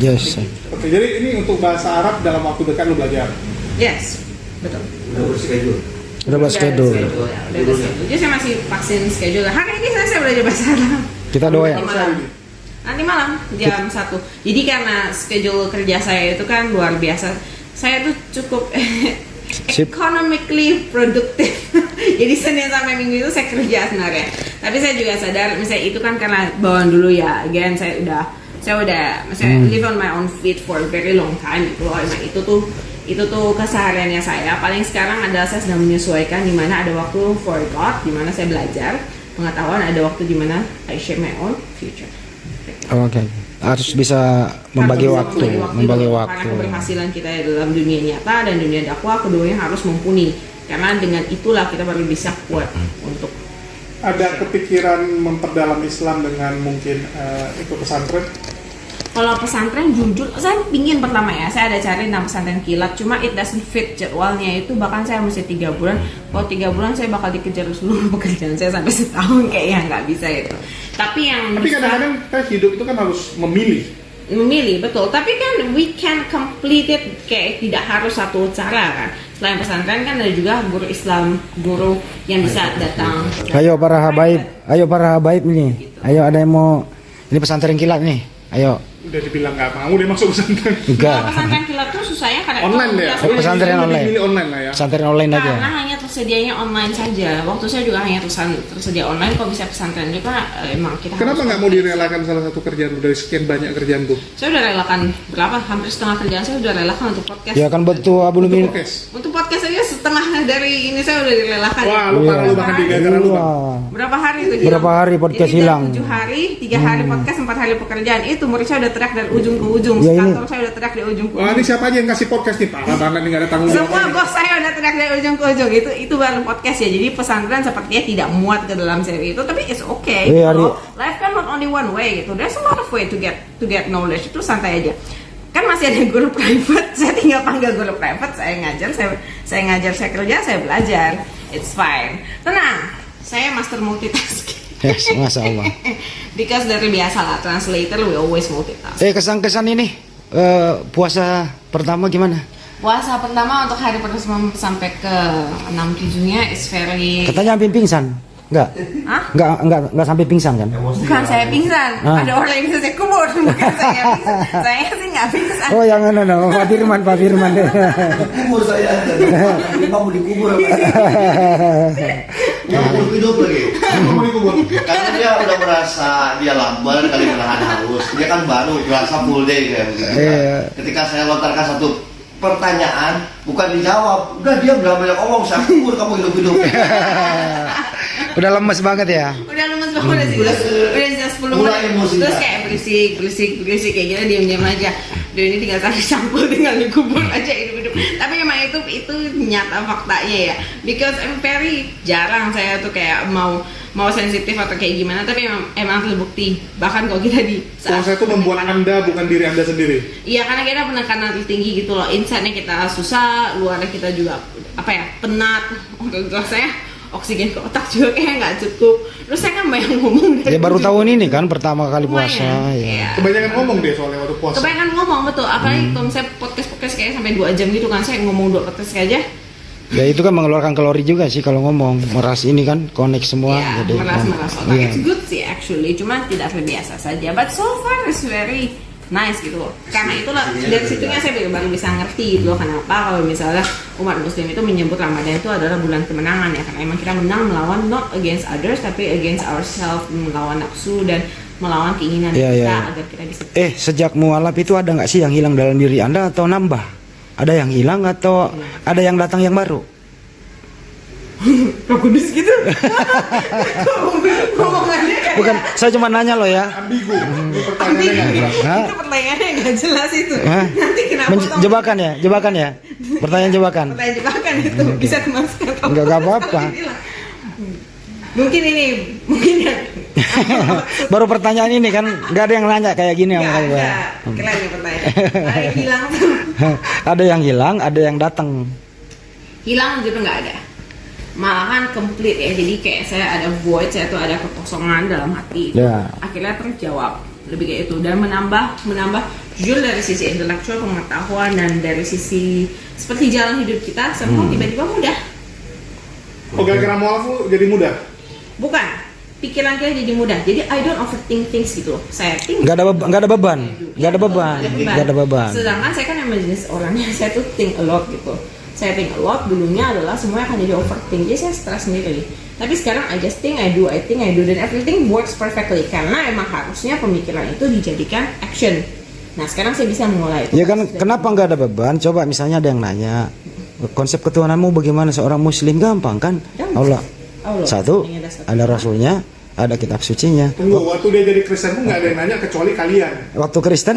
Yes. Oke, jadi ini untuk bahasa Arab dalam waktu dekat lu belajar. Yes, betul. Udah schedule. Jadi saya masih vaksin schedule. Hari ini saya belajar bahasa Arab. Kita doa ya. Nanti malam jam 1. Jadi karena schedule kerja saya itu kan luar biasa. Saya tuh cukup economically produktif. Jadi Senin sampai Minggu itu saya kerja sebenarnya. Tapi saya juga sadar, misalnya itu kan karena bawaan dulu ya. Again, saya udah live on my own feet for a very long time gitu loh. Emang itu tuh kesehariannya saya. Paling sekarang adalah saya sedang menyesuaikan di mana ada waktu for God, di mana saya belajar pengetahuan, ada waktu di mana I share my own future. Oke. Harus bisa membagi waktu, karena keberhasilan kita dalam dunia nyata dan dunia dakwah keduanya harus mumpuni. Karena dengan itulah kita baru bisa kuat untuk. Ada kepikiran memperdalam Islam dengan mungkin ikut pesantren? Kalau pesantren jujur, saya pingin pertama ya, saya ada cari nama pesantren kilat, cuma it doesn't fit jadwalnya itu, bahkan saya mesti 3 bulan. Kalau 3 bulan saya bakal dikejar seluruh pekerjaan saya sampai setahun, kayaknya nggak bisa itu. Tapi kadang-kadang kita hidup itu kan harus memilih, betul. Tapi kan we can complete it, kayak tidak harus satu cara kan. Selain pesantren kan ada juga guru Islam, guru yang bisa datang. Ayo para habaib nih. Ayo ada yang mau ini pesantren kilat nih. Ayo. Udah dibilang nggak mau dia masuk pesantren. Enggak. Pesantren kilat tuh susahnya karena online deh. Pesantren online. Pilih online lah ya. Pesantren online aja. Karena hanya tersedianya online saja. Waktu saya juga hanya tersedia online. Kalau bisa pesantren juga emang kita. Kenapa nggak mau direlakan salah satu kerjaan dari sekian banyak kerjaan tuh? Saya udah relakan berapa? Hampir setengah kerjaan saya udah relakan untuk podcast. Ya kan betul Abu Lumin. Untuk podcast aja setengah dari ini saya udah direlakan. Wah, lu parah lu bahkan gara-gara lu bang. Berapa hari itu? Berapa hari podcast hilang? 7 hari, 3 hari podcast, 4 hari pekerjaan. Itu murid saya udah teriak dari ujung ke ujung. Ya, Kantor saya udah teriak dari ujung ke ujung. Wah, ini siapa aja yang kasih podcast nih? Parah banget nih, nggak ada tanggung jawab. Semua bos saya udah teriak dari ujung ke ujung. Itu baru podcast ya. Jadi pesantren sepertinya tidak muat ke dalam seri itu, tapi it's okay. Life kan not only one way gitu. There's a lot of way to get knowledge. Itu santai aja. Kan masih ada guru private, saya tinggal panggil guru private, saya ngajar, saya kerja, saya belajar. It's fine. Tenang, saya master multitasking. Yes, Masya Allah. Because dari biasa lah, translator we always multitask. Kesan-kesan ini puasa pertama gimana? Puasa pertama untuk hari pertama sampai ke 6-7-nya is very. Katanya hampir pingsan. Enggak? Hah? Enggak sampai pingsan kan? Bukan saya pingsan, ada orang yang bisa saya kubur, bukan saya pingsan. Saya sih nggak pingsan. Oh yang no. Pak Firman deh. Kubur saya, dia mau dikubur. Mau hidup lagi. Mau dikubur. Karena dia udah merasa dia lambat kali menahan haus. Dia kan baru berasa full day kayak begitu. Ketika saya lontarkan satu pertanyaan, bukan dijawab, udah dia udah banyak ngomong, saya kubur kamu hidup-hidup. Udah lemes banget ya? Udah lemes banget sih. Udah 10 menit. Terus kayak berisik kayak gitu, diam-diam aja. Dan ini tinggal tarik sampul, tinggal dikubur aja hidup-hidup. Tapi emang itu nyata faktanya ya. Because I'm very jarang saya tuh kayak mau sensitif atau kayak gimana, tapi emang terbukti. Bahkan kalau kita di Puasa itu membuat Anda bukan diri Anda sendiri. Iya, karena kita penekanan tertinggi gitu loh. Inside-nya kita susah, luarnya kita juga penat. Untuk saya oksigen ke otak juga kayak nggak cukup. Terus saya kan banyak ngomong dari baru tahun ini kan pertama kali puasa ya. Kebanyakan ngomong deh soalnya waktu puasa. Kebanyakan ngomong betul. Apalagi kalau misalnya podcast kayak sampai 2 jam gitu kan, saya ngomong 2 podcast aja. Ya itu kan mengeluarkan kalori juga sih kalau ngomong, meras ini kan connect semua. Ya, jadi meras otak. It's good sih actually, cuma tidak terbiasa saja. But so far it's very nice gitu loh. Karena itulah dari situnya saya baru bisa ngerti gitu loh kenapa kalau misalnya umat muslim itu menyebut Ramadan itu adalah bulan kemenangan ya, karena emang kita menang melawan not against others tapi against ourselves, melawan nafsu dan melawan keinginan kita agar kita bisa. Sejak mualaf itu ada nggak sih yang hilang dalam diri Anda atau nambah? Ada yang hilang atau ada yang datang yang baru? Kok kudus gitu? Ngomongannya kayak Bukan, saya cuma nanya loh ya. Ambigu. Itu pertanyaannya nggak jelas itu. Nanti kenapa? Jebakan ya. Pertanyaan jebakan. Pertanyaan jebakan itu bisa kemasukan. Enggak apa-apa. Mungkin ya. Baru pertanyaan ini kan nggak ada yang nanya kayak gini sama Nggak gue. ada. Keren nih pertanyaan. Ada yang hilang tuh. Ada yang hilang, ada yang datang. Hilang gitu nggak ada. Malahan complete ya, jadi kayak saya ada void, saya tuh ada kekosongan dalam hati. Akhirnya terjawab lebih kayak itu dan menambah jujur dari sisi intelektual, pengetahuan dan dari sisi seperti jalan hidup kita semua tiba-tiba mudah. Oh, gara-gara mualaf jadi mudah? Bukan, pikiran kita jadi mudah. Jadi I don't overthink things gitu loh. Saya think Nggak ada beban. Sedangkan saya kan emang jenis orangnya saya tuh think a lot gitu. Saya think a lot dulunya adalah semuanya akan jadi overthink, jadi saya stres sendiri. Tapi sekarang I just think, I think, I do, dan everything works perfectly karena emang harusnya pemikiran itu dijadikan action. Nah sekarang saya bisa mulai. Ya kan, kenapa nggak ada beban? Coba misalnya ada yang nanya, konsep ketuhananmu bagaimana seorang muslim? Gampang kan? Allah. Satu, ada rasulnya. ada kitab sucinya. Tunggu, waktu dia jadi Kristen pun nggak ada yang nanya kecuali kalian. Waktu Kristen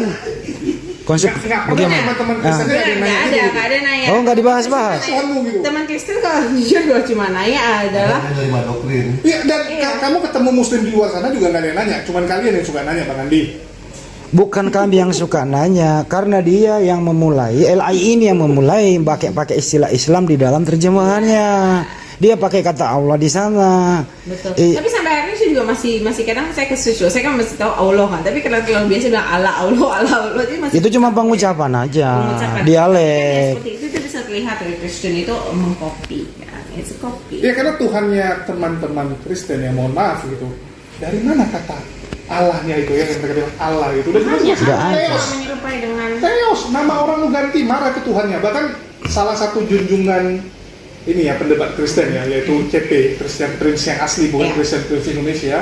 konsep Nggak pernah bagaimana? teman-teman Kristen nggak ada yang nanya gitu. Nggak ada nanya. Oh, nggak dibahas-bahas. Tuhanmu gitu. Teman Kristen kalau jujur gue cuma nanya adalah Lima doktrin. Iya, dan kamu ketemu muslim di luar sana juga nggak ada yang nanya, cuman kalian yang suka nanya, Bang Andi. Bukan kami yang suka nanya, karena dia yang memulai, LI ini yang memulai pakai istilah Islam di dalam terjemahannya. Dia pakai kata Allah di sana. betul. Tapi sampai hari ini saya juga masih kadang saya kesusu. Saya kan masih tahu Allah kan. Tapi kalau biasa bilang Allah, jadi masih Itu cuma pengucapan aja, mengucapkan. dialek. Seperti itu bisa terlihat dari Kristen itu mengcopy kan. It's a copy. Ya karena Tuhannya teman-teman Kristen ya, mohon maaf gitu. Dari mana kata Allahnya itu ya, yang mereka bilang Allah itu? Udah jelas Makanya masih Nggak ada. Theos. menyerupai dengan Theos, nama orang lu ganti, marah ke Tuhannya. Bahkan salah satu junjungan ini ya pendebat Kristen ya, yaitu CP, Christian Prince yang asli, bukan Ya. Christian Prince Indonesia,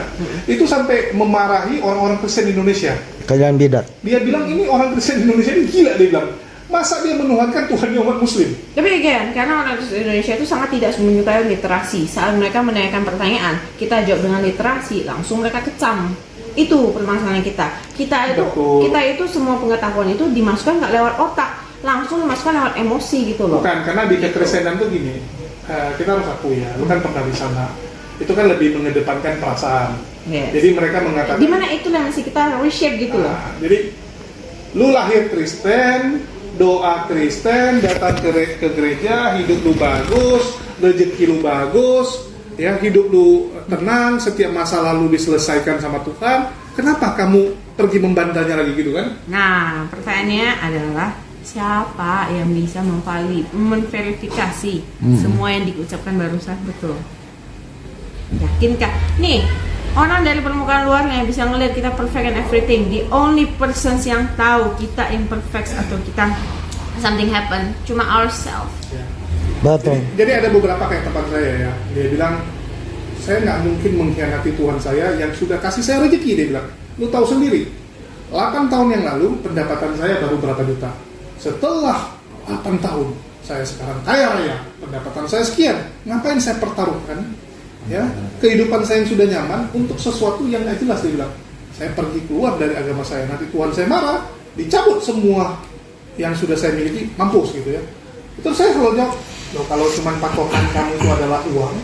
itu sampai memarahi orang-orang Kristen Indonesia. Kalian bidat. Dia bilang ini orang Kristen Indonesia ini gila, dia bilang. Masa dia menuhankan Tuhannya umat Muslim? Tapi again, karena orang Indonesia itu sangat tidak menyukai literasi. Saat mereka menanyakan pertanyaan, kita jawab dengan literasi, langsung mereka kecam. Itu permasalahan kita. Betul. Kita itu semua pengetahuan itu dimasukkan nggak lewat otak, langsung dimasukkan lewat emosi gitu loh. Bukan, karena di kekristenan tuh gini, kita harus akui ya, lu kan pernah di sana. Itu kan lebih mengedepankan perasaan. Yes. Jadi mereka mengatakan, Dimana itu yang mesti kita reshape gitu loh. jadi lu lahir Kristen, doa Kristen, datang ke gereja, hidup lu bagus, rezeki lu bagus, ya hidup lu tenang, setiap masa lalu diselesaikan sama Tuhan. Kenapa kamu pergi membantahnya lagi gitu kan? Nah, pertanyaannya adalah siapa yang bisa memverifikasi semua yang diucapkan barusan betul? Yakinkah? Nih, orang dari permukaan luar yang bisa ngelihat kita perfect and everything. The only persons yang tahu kita imperfect atau kita something happen cuma ourselves. Ya. Betul. Jadi ada beberapa kayak teman saya ya, dia bilang, saya nggak mungkin mengkhianati Tuhan saya yang sudah kasih saya rezeki, dia bilang. Lu tahu sendiri, 8 tahun yang lalu pendapatan saya baru berapa juta. Setelah 8 tahun, saya sekarang kaya raya, pendapatan saya sekian. Ngapain saya pertaruhkan? Ya, kehidupan saya yang sudah nyaman untuk sesuatu yang nggak jelas, dia bilang. Saya pergi keluar dari agama saya, nanti Tuhan saya marah, dicabut semua yang sudah saya miliki, mampus gitu ya. Itu saya selalu jawab, loh kalau cuma patokan kamu itu adalah uang,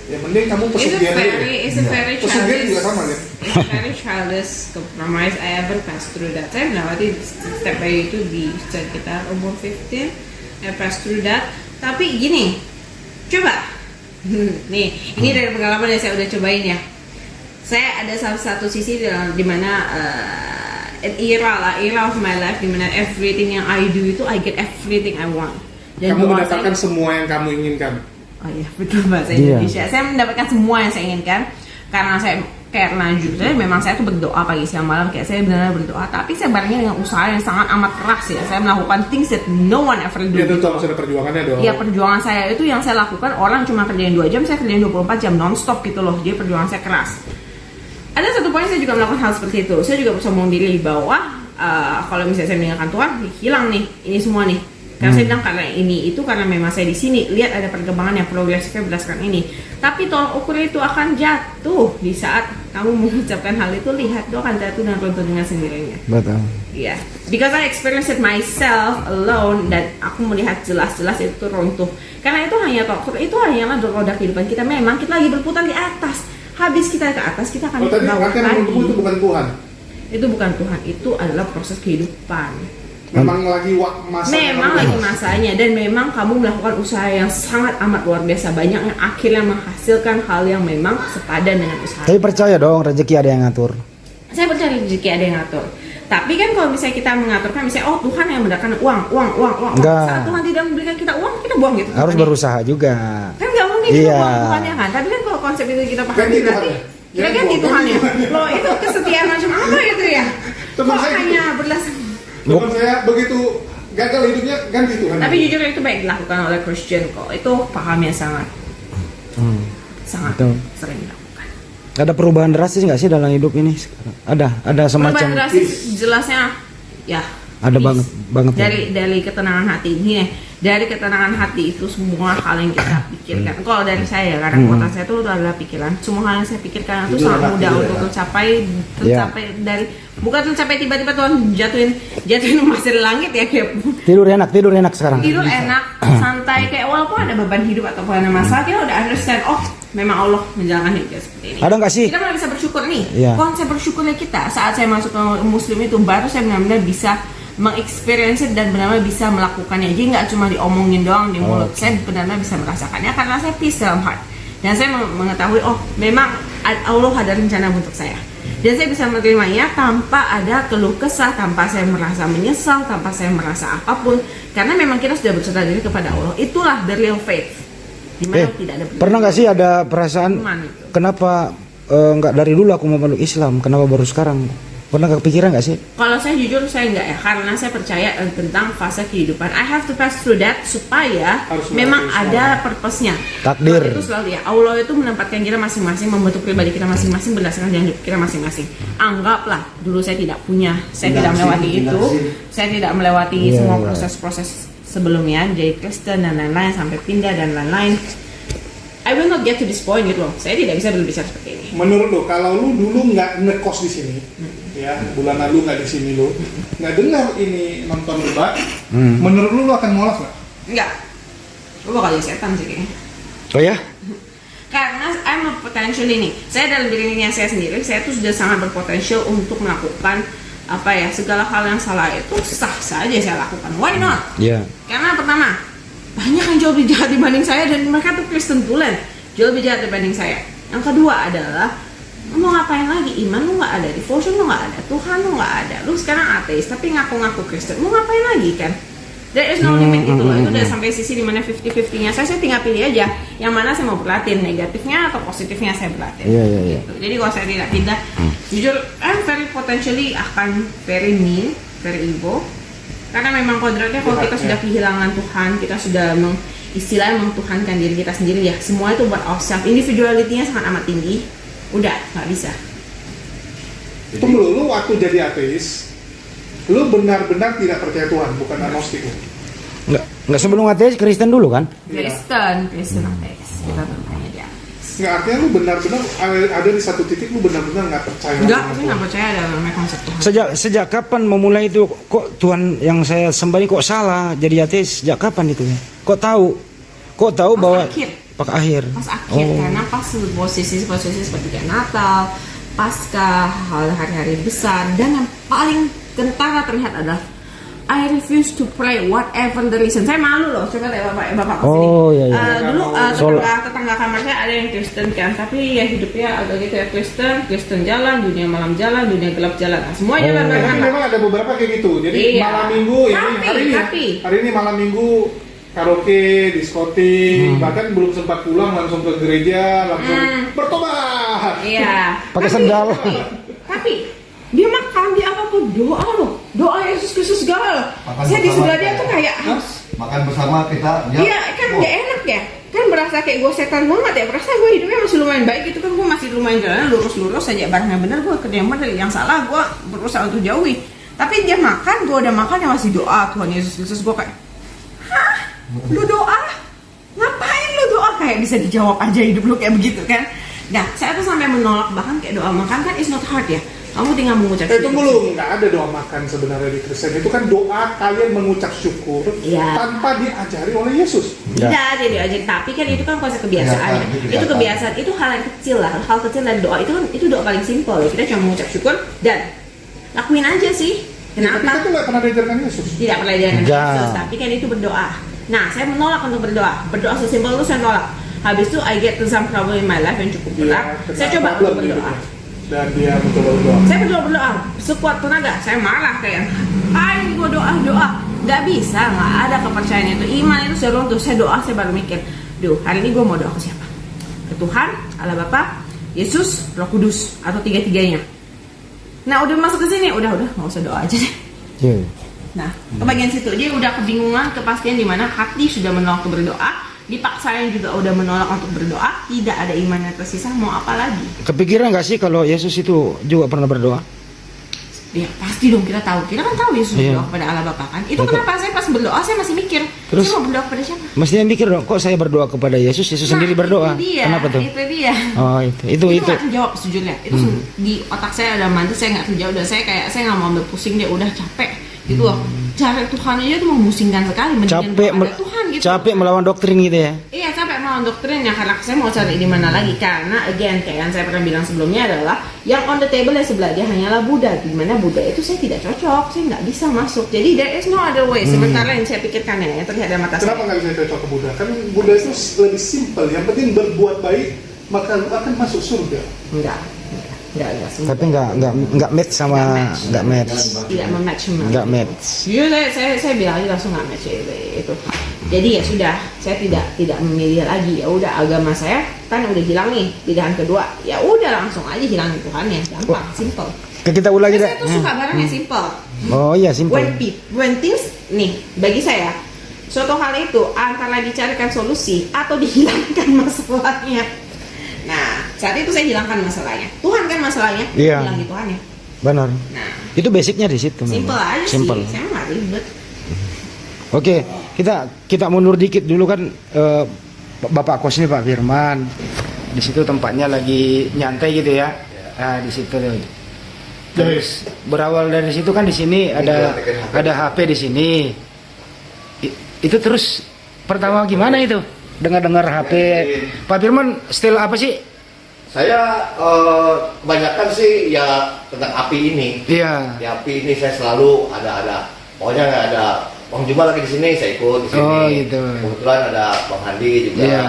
ya mending kamu pesugihan aja deh. It's a very Pesugihan juga sama ya. It's a very childish compromise. I ever passed through that. Saya melewati step by itu di sekitar umur 15. I passed through that. Tapi gini, coba. Nih, ini dari pengalaman yang saya udah cobain ya. Saya ada salah satu sisi di mana era of my life, di mana everything yang I do itu I get everything I want. Dan Kamu doa mendapatkan saya- semua yang kamu inginkan. Oh iya, betul bahasa Iya. Indonesia. Saya mendapatkan semua yang saya inginkan karena jujur memang saya tuh berdoa pagi siang malam, kayak saya benar-benar berdoa, tapi saya barengnya dengan usaha yang sangat amat keras ya. Saya melakukan things that no one ever do. Ya tentu harus ada perjuangannya dong. Iya, perjuangan saya itu yang saya lakukan, orang cuma kerjain 2 jam, saya kerjain 24 jam non-stop gitu loh. Jadi perjuangan saya keras. Ada satu poin saya juga melakukan hal seperti itu. Saya juga bersombong diri bahwa kalau misalnya saya meninggalkan Tuhan, hilang nih ini semua nih. Karena saya bilang karena ini itu karena memang saya di sini lihat ada perkembangan yang progresifnya berdasarkan ini. Tapi tolak ukur itu akan jatuh di saat kamu mengucapkan hal itu, lihat itu akan jatuh dan runtuh dengan sendirinya. Betul. Iya, because I experienced it myself alone dan aku melihat jelas-jelas itu runtuh. Karena itu hanya tolak, itu hanyalah roda kehidupan kita. Memang kita lagi berputar di atas. Habis kita ke atas, kita akan Tadi bawah kan lagi. menurutmu itu bukan Tuhan. Itu bukan Tuhan, itu adalah proses kehidupan. Memang lagi masa. Memang lagi masanya dan memang kamu melakukan usaha yang sangat amat luar biasa banyak yang akhirnya menghasilkan hal yang memang sepadan dengan usaha. Tapi percaya dong rezeki ada yang ngatur. Saya percaya rezeki ada yang ngatur. Tapi kan kalau misalnya kita mengaturkan, misalnya oh Tuhan yang mendatangkan uang. Enggak. Saat Tuhan tidak memberikan kita uang, kita buang gitu. Harus Tuhannya. berusaha juga. Kan nggak mungkin kita Iya. buang Tuhannya kan. Tapi kan kalau konsep itu kita pahami Ganti berarti Tuhannya. kita Jangan ganti buang, Tuhannya. ganti Loh itu kesetiaan macam apa itu ya? Teman Kok saya hanya berlas? Teman saya begitu gagal hidupnya ganti Tuhan. Tapi jujur itu baik dilakukan oleh Christian kok. Itu paham yang sangat Betul. sering dilakukan. Ada perubahan drastis nggak sih dalam hidup ini sekarang? Ada Perubahan semacam. drastis jelasnya ya Ada banget banget ya. Dari ketenangan hati ini nih, dari ketenangan hati itu semua hal yang kita pikirkan. Kalau dari saya, karena kuota saya itu adalah pikiran. Semua hal yang saya pikirkan itu sangat mudah untuk tercapai dari bukan tercapai tiba-tiba Tuhan jatuhin emas dari langit ya, kayak Tidur enak sekarang. tidur enak, santai, kayak walaupun ada beban hidup atau ada masalah, kita udah understand, oh memang Allah menjalankan hidup kita seperti ini. Ada nggak sih? Kita mulai bisa bersyukur nih. Iya. Konsep bersyukurnya kita saat saya masuk ke Muslim itu baru saya benar-benar bisa mengexperience dan benar-benar bisa melakukannya. Jadi nggak cuma diomongin doang di mulut, saya benar-benar bisa merasakannya karena saya peace dalam heart. Dan saya mengetahui, oh memang Allah ada rencana untuk saya. Dan saya bisa menerimanya tanpa ada keluh kesah, tanpa saya merasa menyesal, tanpa saya merasa apapun. Karena memang kita sudah berserah diri kepada Allah. Itulah the real faith. Dimana tidak ada Pernah nggak sih ada perasaan iman itu. kenapa nggak dari dulu aku mau meluk Islam, kenapa baru sekarang? Pernah kepikiran nggak sih? Kalau saya jujur saya enggak ya, karena saya percaya tentang fase kehidupan. I have to pass through that supaya Harus memang melewati ada purpose-nya. Takdir. Nah, itu selalu ya. Allah itu menempatkan kita masing-masing, membentuk pribadi kita masing-masing berdasarkan jalan hidup kita masing-masing. Anggaplah dulu saya tidak punya, saya tidak melewati itu, saya tidak melewati semua proses-proses sebelumnya, jadi Kristen dan lain-lain sampai pindah dan lain-lain. I will not get to this point gitu loh. Saya tidak bisa berbicara seperti ini. Menurut lo, kalau lu dulu nggak ngekos di sini, ya bulan lalu nggak di sini lo, nggak dengar ini nonton debat, menurut lu akan molas nggak? Enggak. Lu bakal jadi setan sih kayaknya. Oh ya? Karena I'm a potential ini. Saya dalam dirinya saya sendiri, saya tuh sudah sangat berpotensial untuk melakukan apa ya, segala hal yang salah itu sah saja saya lakukan. Why not? Iya. Karena pertama, banyak yang jauh lebih jahat dibanding saya dan mereka tuh Kristen tulen, jauh lebih jahat dibanding saya. Yang kedua adalah, lu mau ngapain lagi? Iman lu nggak ada, devotion lu nggak ada, Tuhan lu nggak ada. Lu sekarang ateis tapi ngaku-ngaku Kristen, mau ngapain lagi kan? There is no limit gitu loh. Itu udah sampai sisi dimana 50-50-nya. Saya tinggal pilih aja yang mana saya mau berlatih, negatifnya atau positifnya saya berlatih. Iya. Gitu. Jadi kalau saya tidak pindah, jujur, I'm very potentially akan very mean, very evil. Karena memang kodratnya kalau kita sudah kehilangan Tuhan, kita sudah istilahnya mengtuhankan diri kita sendiri ya, semua itu buat ourselves. Individuality-nya sangat amat tinggi. Udah, nggak bisa. Tunggu, lu waktu jadi ateis, lu benar-benar tidak percaya Tuhan, bukan agnostik. Nggak sebelum ateis Kristen dulu kan? Kristen ateis. Kita tentangnya dia. Nggak, artinya lu benar-benar ada di satu titik lu benar-benar nggak percaya. Enggak, sama saya Tuhan. nggak percaya ada namanya konsep Tuhan. Sejak kapan memulai itu? Kok Tuhan yang saya sembah ini kok salah jadi ateis? Sejak kapan itu? Kok tahu bahwa Pas akhir, karena pas posisi seperti kayak Natal, Paskah, hari-hari besar, dan yang paling kentara terlihat adalah I refuse to pray whatever the reason. Saya malu loh, coba lihat bapak kesini. Oh iya. Dulu tetangga kamar saya ada yang Kristen kan, tapi ya hidupnya agak gitu ya, Kristen jalan, dunia malam jalan, dunia gelap jalan, nah, semua jalan Tapi bareng. memang ada beberapa kayak gitu. Jadi Iya. malam minggu hari ini malam minggu karaoke, diskotik, bahkan belum sempat pulang langsung ke gereja, langsung bertobat. Iya. Pakai sendal. Tapi dia makan, dia apapun doa loh, doa Yesus Kristus segala loh. Makan Saya di bersama sebelah dia kita. tuh kayak Makan bersama kita. iya kan nggak enak ya, kan berasa kayak gue setan banget ya, berasa gue hidupnya masih lumayan baik gitu kan, gue masih lumayan jalan lurus aja, barangnya bener gue kerja bener, yang salah gue berusaha untuk jauhi. Tapi dia makan, gue udah makan yang masih doa Tuhan Yesus Kristus, gue kayak hah, lu doa? Ngapain lu doa? Kayak bisa dijawab aja hidup lu kayak begitu kan. Nah, saya tuh sampai menolak bahkan kayak doa makan kan is not hard ya. Kamu tinggal mengucap Itu belum, nggak ada doa makan sebenarnya di Kristen. Itu kan doa kalian mengucap syukur tanpa diajari oleh Yesus. Tidak, dia diajarin, tapi kan itu kan konsep kebiasaan. Itu kebiasaan, itu hal yang kecil lah, hal kecil dari doa itu doa paling simpel. Kita cuma mengucap syukur dan lakuin aja sih. Tapi kita Kenapa? tuh nggak pernah diajarkan Yesus. Tidak pernah diajarkan Enggak. Yesus, tapi kan itu berdoa. Nah, saya menolak untuk berdoa. Berdoa sesimpel itu saya tolak. Habis itu I get to some problem in my life yang cukup berat. Saya coba untuk berdoa. Dan dia mencoba berdoa. Saya berdoa sekuat tenaga. Saya marah kayak, ayo gue doa. Gak bisa, nggak ada kepercayaan itu. Iman itu saya runtuh. Saya doa, saya baru mikir, duh hari ini gue mau doa ke siapa? Ke Tuhan, Allah Bapa, Yesus, Roh Kudus, atau tiga-tiganya. Nah udah masuk ke sini, udah nggak usah doa aja deh. Iya. Nah ke bagian situ dia udah kebingungan, kepastian di mana hati sudah menolak untuk berdoa. Dipaksain juga udah menolak untuk berdoa, tidak ada iman yang tersisa, mau apa lagi? Kepikiran nggak sih kalau Yesus itu juga pernah berdoa? Ya pasti dong, kita kan tahu Yesus Iya. berdoa kepada Allah Bapa kan. Itu Betul. kenapa saya pas berdoa saya masih mikir, Terus? saya mau berdoa kepada siapa? Mestinya mikir dong, kok saya berdoa kepada Yesus, Yesus sendiri berdoa. Itu dia, Kenapa tuh? Itu dia. Oh itu. Nggak terjawab sejujurnya. Itu di otak saya ada mantu, saya nggak terjawab. Udah saya nggak mau ambil pusing, dia udah capek gitu loh. Cari Tuhan aja tuh memusingkan sekali. Mendingan Capek, kepada Tuhan gitu. capek melawan doktrin gitu ya. Iya capek melawan doktrinnya, karena saya mau cari di mana lagi, karena again kayak yang saya pernah bilang sebelumnya adalah yang on the table yang sebelah dia hanyalah Buddha, di mana Buddha itu saya tidak cocok, saya nggak bisa masuk, jadi there is no other way. Sementara yang saya pikirkan ya, yang terlihat dari mata Kenapa saya. nggak bisa cocok ke Buddha? Kan Buddha itu lebih simpel, yang penting berbuat baik maka lu akan masuk surga. Enggak semua. Tapi nggak match sama nggak match. Tidak mematch sama. Nggak match. Jujur saya bilang aja langsung nggak match itu. Jadi ya sudah, saya tidak memilih lagi. Ya udah, agama saya kan udah hilang nih, pilihan kedua. Ya udah langsung aja hilangin Tuhannya, gampang, simple. Kita ulangi Saya deh. tuh suka barang yang simple. Oh iya simple. When things nih bagi saya suatu hal itu antara dicarikan solusi atau dihilangkan masalahnya. Nah saat itu saya hilangkan masalahnya. Tuhan kan masalahnya, Iya. hilang di Tuhannya. Benar. Nah Itu basicnya di situ. simple memang. aja Simple. sih, saya nggak ribet. Oke, kita mundur dikit dulu kan, Bapak kos ini Pak Firman. Di situ tempatnya lagi nyantai gitu ya. Nah, di situ. Terus berawal dari situ kan di sini ada HP di sini. Itu terus pertama gimana itu? Dengar HP Pak Firman style apa sih? Saya kebanyakan sih ya tentang api ini. Iya. Di api ini saya selalu ada. Pokoknya nggak ada. Bang Juma lagi di sini, saya ikut di sini. Oh, gitu. Kebetulan ada Bang Handi juga, Iya.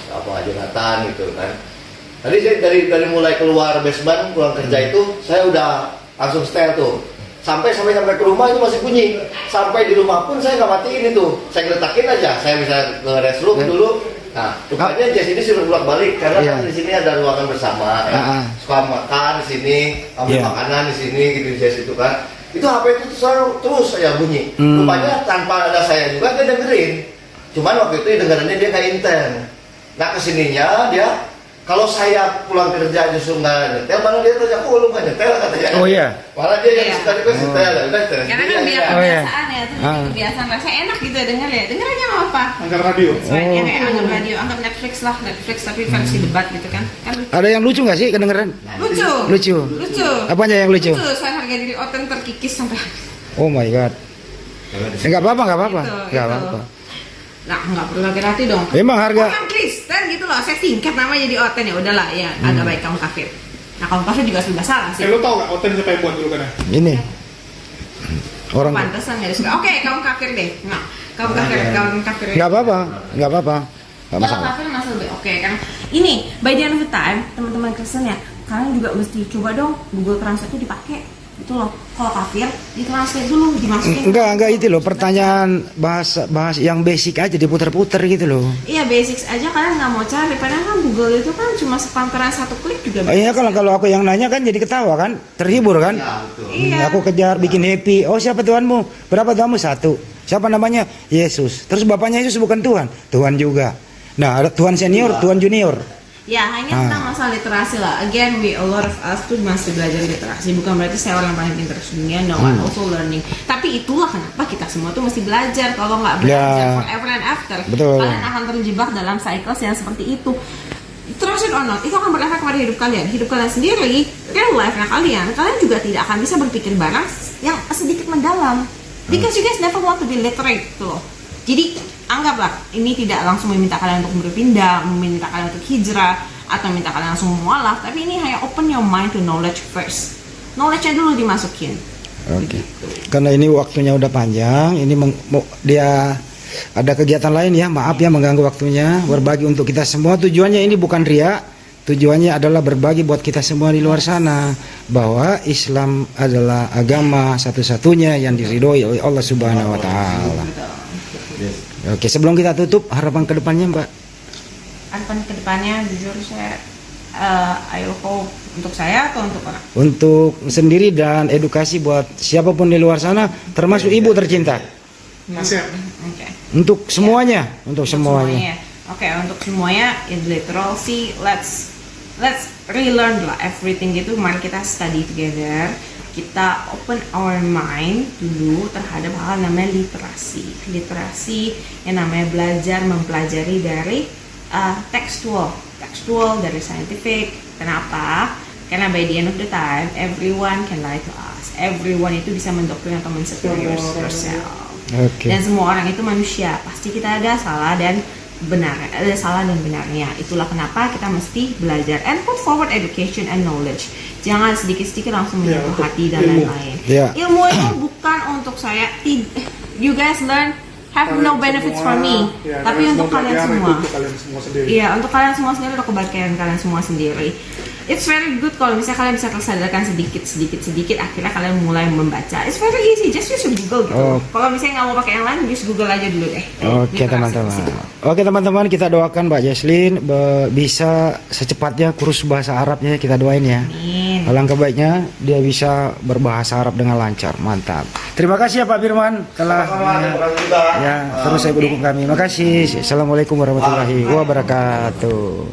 ada Bang Jonathan gitu kan. Tadi saya dari mulai keluar basement pulang kerja itu saya udah langsung setel tuh. Sampai ke rumah itu masih bunyi. Sampai di rumah pun saya nggak matiin itu. Saya letakin aja. Saya bisa nge-restroom dulu. Nah, rupanya Jess ini suruh bolak-balik karena Iya. kan di sini ada ruangan bersama. Ya. Suka makan di sini, ambil Iya. makanan di sini gitu Jess itu kan. Itu HP itu selalu terus saya bunyi. Hmm. Rupanya tanpa ada saya juga dia dengerin. Cuman waktu itu dengerinnya dia nggak intent. Nah kesininya dia kalau saya pulang kerja justru nggak nyetel, malah dia tanya, oh lu nggak nyetel katanya. Oh iya. Malah dia yang Iya. suka juga setel, udah terus. Karena kan biar Oh, iya. kebiasaan ya, itu Ah. kebiasaan rasanya enak gitu ya denger ya. Denger aja nggak apa. Angkat radio. Selain yang kayak anggap radio, anggap Netflix lah, Netflix tapi versi debat gitu kan. Kan Ada yang lucu nggak sih kedengeran? lucu. Lucu. Lucu. Apanya yang lucu? Saya harga diri Oten terkikis sampai Oh my god. Enggak apa-apa, enggak apa-apa. Gitu, Enggak gitu. apa-apa. Nah, nggak perlu hati-hati dong. Memang harga Orang Kristen gitu loh, saya singkat nama jadi Oten ya udahlah ya, agak baik kaum kafir. Nah, kaum kafir juga sudah salah sih. Lu tau nggak Oten siapa yang buat dulu kan ya? ini orang Pantesan ya suka. Oke, kaum kafir deh. Nah, kaum kafir. enggak apa-apa, enggak apa-apa. Enggak Kalau masalah. kafir masih lebih oke kan. Ini by the end of the time, teman-teman Kristen ya, kalian juga mesti coba dong Google Translate itu dipakai. Itu loh. Kalau kafir, ditranslate dulu, dimasukin. Enggak itu loh, pertanyaan bahas yang basic aja diputer-puter gitu loh. Iya, basics aja kalian nggak mau cari. Padahal kan Google itu kan cuma sepantaran satu klik juga Oh, iya kalau aku yang nanya kan jadi ketawa kan, terhibur kan. Ya, betul. Iya. Aku kejar bikin happy. Oh siapa Tuhanmu? Berapa Tuhanmu? Satu. Siapa namanya? Yesus. Terus bapaknya Yesus bukan Tuhan? Tuhan juga. Nah ada Tuhan senior, Tuhan junior. Ya, hanya tentang masalah literasi lah. Again, a lot of us tuh masih belajar literasi. Bukan berarti saya orang paling pintar dunia. No, I'm also learning. Tapi itulah kenapa kita semua tuh mesti belajar. Kalau nggak belajar forever and after, Betul. kalian akan terjebak dalam cycles yang seperti itu. Trust it or not, itu akan berefek pada hidup kalian. Hidup kalian sendiri, real life-nya kalian juga tidak akan bisa berpikir barang yang sedikit mendalam. Because you guys never want to be literate tuh loh. Jadi anggaplah ini tidak langsung meminta kalian untuk berpindah, meminta kalian untuk hijrah, atau minta kalian langsung mualaf, tapi ini hanya open your mind to knowledge first. Knowledge-nya dulu dimasukin. Oke. Karena ini waktunya udah panjang, ini dia ada kegiatan lain ya, maaf ya mengganggu waktunya. Berbagi untuk kita semua, tujuannya ini bukan ria, tujuannya adalah berbagi buat kita semua di luar sana bahwa Islam adalah agama satu-satunya yang diridhoi oleh Allah Subhanahu wa taala. Oke, sebelum kita tutup, harapan kedepannya Mbak? Harapan kedepannya jujur saya I hope untuk saya atau untuk orang? Untuk sendiri dan edukasi buat siapapun di luar sana, termasuk ibu tercinta. Nasihat. Oke. Untuk semuanya, untuk semuanya. Oke, untuk semuanya in literal sih let's relearn lah everything gitu. Mari kita study together. kita open our mind dulu terhadap hal namanya literasi. Literasi yang namanya belajar mempelajari dari tekstual dari scientific. Kenapa? Karena by the end of the time, everyone can lie to us. Everyone itu bisa mendoktrin atau mensuperior yourself. Dan semua orang itu manusia. Pasti kita ada salah dan benar, ada salah dan benarnya. Itulah kenapa kita mesti belajar and put forward education and knowledge. Jangan sedikit-sedikit langsung menyentuh hati dan lain-lain. Ilmu itu bukan untuk saya. You guys learn have no benefits for me, tapi untuk kalian semua. Iya, untuk kalian semua sendiri, untuk kebaikan kalian semua sendiri. It's very good kalau misalnya kalian bisa tersadarkan sedikit, akhirnya kalian mulai membaca. It's very easy, just use Google gitu. Kalau misalnya nggak mau pakai yang lain, use Google aja dulu deh. Oke teman-teman. Oke teman-teman, kita doakan Mbak Jesslyn bisa secepatnya kursus bahasa Arabnya, kita doain ya. Amin. Alangkah baiknya dia bisa berbahasa Arab dengan lancar, mantap. Terima kasih ya Pak Firman telah terus saya mendukung kami. Makasih. Assalamualaikum warahmatullahi wabarakatuh.